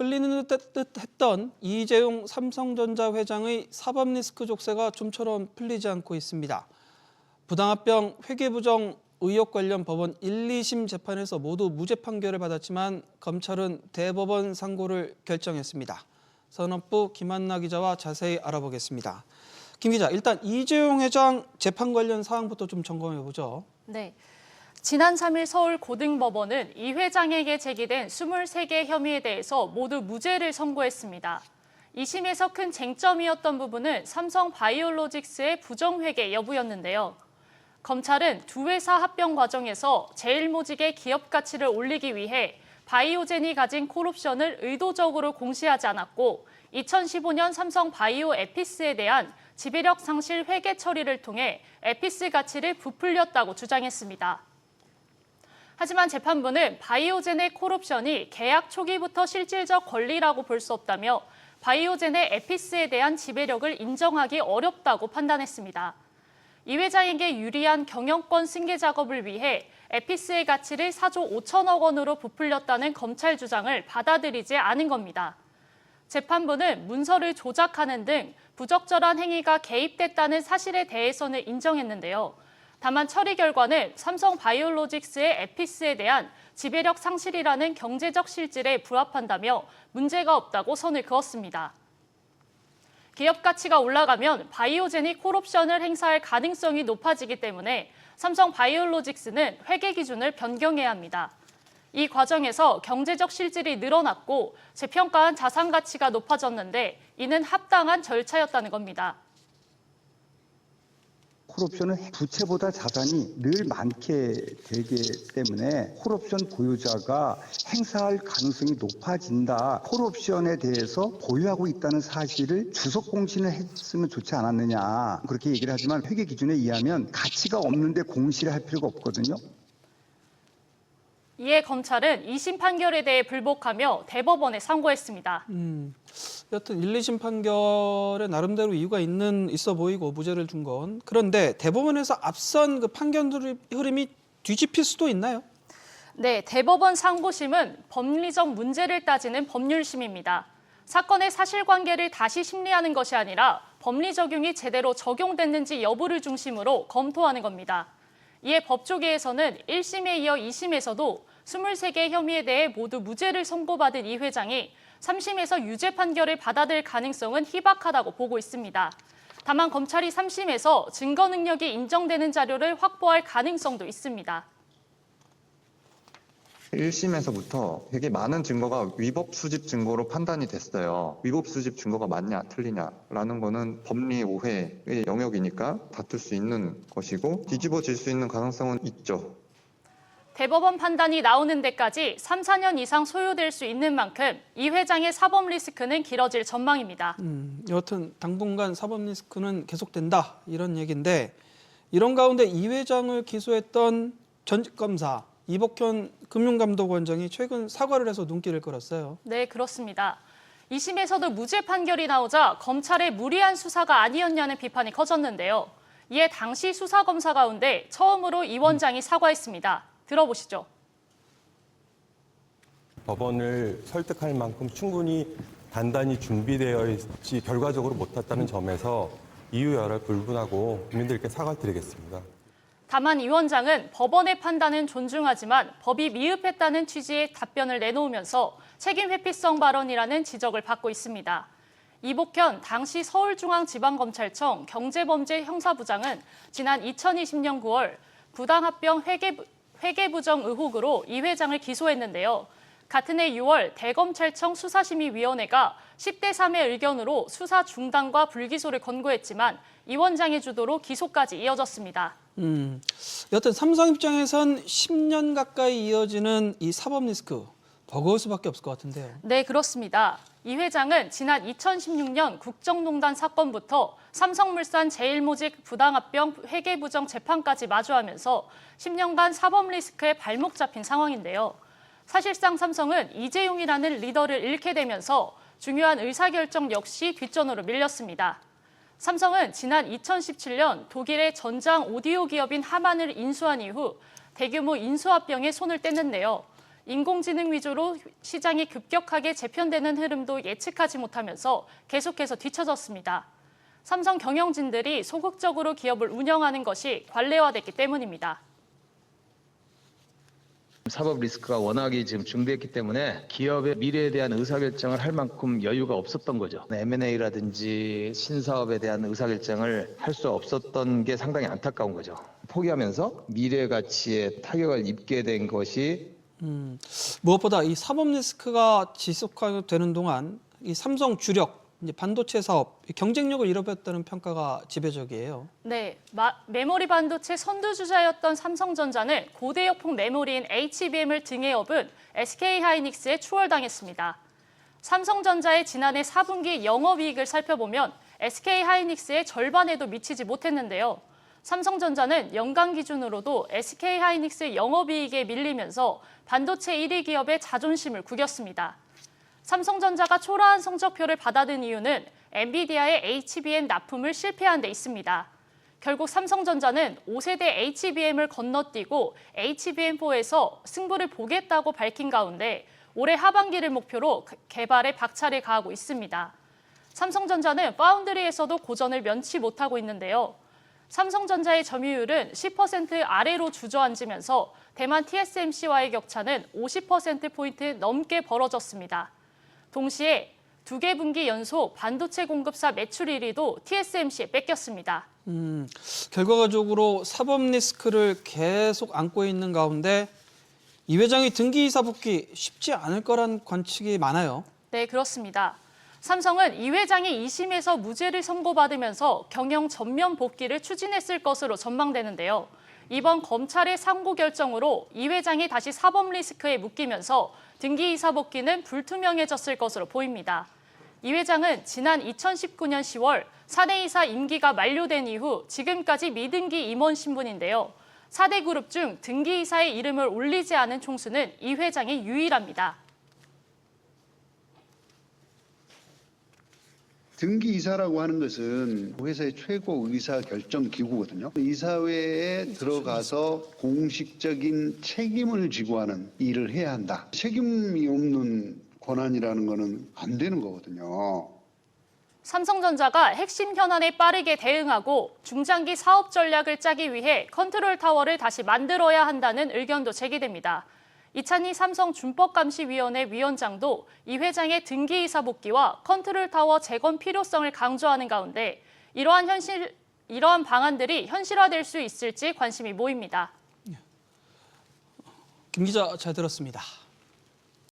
흘리는 듯 했던 이재용 삼성전자 회장의 사법 리스크 족쇄가 좀처럼 풀리지 않고 있습니다. 부당합병 회계부정 의혹 관련 법원 1, 2심 재판에서 모두 무죄 판결을 받았지만 검찰은 대법원 상고를 결정했습니다. 선업부 김한나 기자와 자세히 알아보겠습니다. 김 기자, 일단 이재용 회장 재판 관련 사항부터 좀 점검해보죠. 네. 지난 3일 서울고등법원은 이 회장에게 제기된 23개 혐의에 대해서 모두 무죄를 선고했습니다. 2심에서 큰 쟁점이었던 부분은 삼성바이오로직스의 부정회계 여부였는데요. 검찰은 두 회사 합병 과정에서 제일모직의 기업 가치를 올리기 위해 바이오젠이 가진 콜옵션을 의도적으로 공시하지 않았고 2015년 삼성바이오 에피스에 대한 지배력 상실 회계 처리를 통해 에피스 가치를 부풀렸다고 주장했습니다. 하지만 재판부는 바이오젠의 콜옵션이 계약 초기부터 실질적 권리라고 볼 수 없다며 바이오젠의 에피스에 대한 지배력을 인정하기 어렵다고 판단했습니다. 이 회장에게 유리한 경영권 승계 작업을 위해 에피스의 가치를 4조 5천억 원으로 부풀렸다는 검찰 주장을 받아들이지 않은 겁니다. 재판부는 문서를 조작하는 등 부적절한 행위가 개입됐다는 사실에 대해서는 인정했는데요. 다만 처리 결과는 삼성바이오로직스의 에피스에 대한 지배력 상실이라는 경제적 실질에 부합한다며 문제가 없다고 선을 그었습니다. 기업 가치가 올라가면 바이오젠이 콜옵션을 행사할 가능성이 높아지기 때문에 삼성바이오로직스는 회계 기준을 변경해야 합니다. 이 과정에서 경제적 실질이 늘어났고 재평가한 자산 가치가 높아졌는데 이는 합당한 절차였다는 겁니다. 콜옵션은 부채보다 자산이 늘 많게 되기 때문에 콜옵션 보유자가 행사할 가능성이 높아진다. 콜옵션에 대해서 보유하고 있다는 사실을 주석 공시를 했으면 좋지 않았느냐. 그렇게 얘기를 하지만 회계 기준에 의하면 가치가 없는데 공시를 할 필요가 없거든요. 이에 검찰은 2심 판결에 대해 불복하며 대법원에 상고했습니다. 여튼 1, 2심 판결에 나름대로 이유가 있어 보이고 무죄를 준 건. 그런데 대법원에서 앞선 그 판결 흐름이 뒤집힐 수도 있나요? 네, 대법원 상고심은 법리적 문제를 따지는 법률심입니다. 사건의 사실관계를 다시 심리하는 것이 아니라 법리 적용이 제대로 적용됐는지 여부를 중심으로 검토하는 겁니다. 이에 법조계에서는 1심에 이어 2심에서도 23개 혐의에 대해 모두 무죄를 선고받은 이 회장이 3심에서 유죄 판결을 받아들 가능성은 희박하다고 보고 있습니다. 다만 검찰이 3심에서 증거 능력이 인정되는 자료를 확보할 가능성도 있습니다. 1심에서부터 되게 많은 증거가 위법 수집 증거로 판단이 됐어요. 위법 수집 증거가 맞냐 틀리냐라는 거는 법리 오해의 영역이니까 다툴 수 있는 것이고 뒤집어질 수 있는 가능성은 있죠. 대법원 판단이 나오는 데까지 3, 4년 이상 소요될 수 있는 만큼 이 회장의 사법 리스크는 길어질 전망입니다. 여하튼 당분간 사법 리스크는 계속된다 이런 얘기인데 이런 가운데 이 회장을 기소했던 전직 검사 이복현 금융감독원장이 최근 사과를 해서 눈길을 끌었어요. 네, 그렇습니다. 2심에서도 무죄 판결이 나오자 검찰의 무리한 수사가 아니었냐는 비판이 커졌는데요. 이에 당시 수사검사 가운데 처음으로 이 원장이 사과했습니다. 들어보시죠. 법원을 설득할 만큼 충분히 단단히 준비되어 있지 결과적으로 못했다는 점에서 이유 여러 불분하고 국민들께 사과를 드리겠습니다. 다만 이 원장은 법원의 판단은 존중하지만 법이 미흡했다는 취지의 답변을 내놓으면서 책임 회피성 발언이라는 지적을 받고 있습니다. 이복현 당시 서울중앙지방검찰청 경제범죄 형사부장은 지난 2020년 9월 부당합병 회계부정 의혹으로 이 회장을 기소했는데요. 같은 해 6월 대검찰청 수사심의위원회가 10대 3의 의견으로 수사 중단과 불기소를 권고했지만 이 원장의 주도로 기소까지 이어졌습니다. 여튼 삼성 입장에선 10년 가까이 이어지는 이 사법 리스크 버거울 수밖에 없을 것 같은데요. 네, 그렇습니다. 이 회장은 지난 2016년 국정농단 사건부터 삼성물산 제일모직 부당합병 회계부정 재판까지 마주하면서 10년간 사법 리스크에 발목 잡힌 상황인데요. 사실상 삼성은 이재용이라는 리더를 잃게 되면서 중요한 의사결정 역시 뒷전으로 밀렸습니다. 삼성은 지난 2017년 독일의 전장 오디오 기업인 하만을 인수한 이후 대규모 인수합병에 손을 뗐는데요. 인공지능 위주로 시장이 급격하게 재편되는 흐름도 예측하지 못하면서 계속해서 뒤처졌습니다. 삼성 경영진들이 소극적으로 기업을 운영하는 것이 관례화됐기 때문입니다. 사법 리스크가 워낙에 지금 중대했기 때문에 기업의 미래에 대한 의사결정을 할 만큼 여유가 없었던 거죠. M&A라든지 신사업에 대한 의사결정을 할 수 없었던 게 상당히 안타까운 거죠. 포기하면서 미래 가치에 타격을 입게 된 것이 무엇보다 이 사법 리스크가 지속되는 동안 이 삼성 주력 이제 반도체 사업 경쟁력을 잃어버렸다는 평가가 지배적이에요. 네, 메모리 반도체 선두주자였던 삼성전자는 고대역폭 메모리인 HBM을 등에 업은 SK하이닉스에 추월당했습니다. 삼성전자의 지난해 4분기 영업이익을 살펴보면 SK하이닉스의 절반에도 미치지 못했는데요. 삼성전자는 연간 기준으로도 SK하이닉스 영업이익에 밀리면서 반도체 1위 기업의 자존심을 구겼습니다. 삼성전자가 초라한 성적표를 받아든 이유는 엔비디아의 HBM 납품을 실패한 데 있습니다. 결국 삼성전자는 5세대 HBM을 건너뛰고 HBM4에서 승부를 보겠다고 밝힌 가운데 올해 하반기를 목표로 개발에 박차를 가하고 있습니다. 삼성전자는 파운드리에서도 고전을 면치 못하고 있는데요. 삼성전자의 점유율은 10% 아래로 주저앉으면서 대만 TSMC와의 격차는 50%포인트 넘게 벌어졌습니다. 동시에 2개 분기 연속 반도체 공급사 매출 1위도 TSMC에 뺏겼습니다. 결과적으로 사법 리스크를 계속 안고 있는 가운데 이 회장이 등기이사 복귀 쉽지 않을 거란 관측이 많아요. 네, 그렇습니다. 삼성은 이 회장이 2심에서 무죄를 선고받으면서 경영 전면 복귀를 추진했을 것으로 전망되는데요. 이번 검찰의 상고 결정으로 이 회장이 다시 사법 리스크에 묶이면서 등기이사 복귀는 불투명해졌을 것으로 보입니다. 이 회장은 지난 2019년 10월 사내이사 임기가 만료된 이후 지금까지 미등기 임원 신분인데요. 4대 그룹 중 등기이사의 이름을 올리지 않은 총수는 이 회장이 유일합니다. 등기이사라고 하는 것은 회사의 최고 의사결정 기구거든요. 이사회에 들어가서 공식적인 책임을 지고 하는 일을 해야 한다. 책임이 없는 권한이라는 거는 안 되는 거거든요. 삼성전자가 핵심 현안에 빠르게 대응하고 중장기 사업 전략을 짜기 위해 컨트롤타워를 다시 만들어야 한다는 의견도 제기됩니다. 이찬희 삼성준법감시위원회 위원장도 이 회장의 등기이사 복귀와 컨트롤타워 재건 필요성을 강조하는 가운데 이러한 방안들이 현실화될 수 있을지 관심이 모입니다. 김 기자 잘 들었습니다.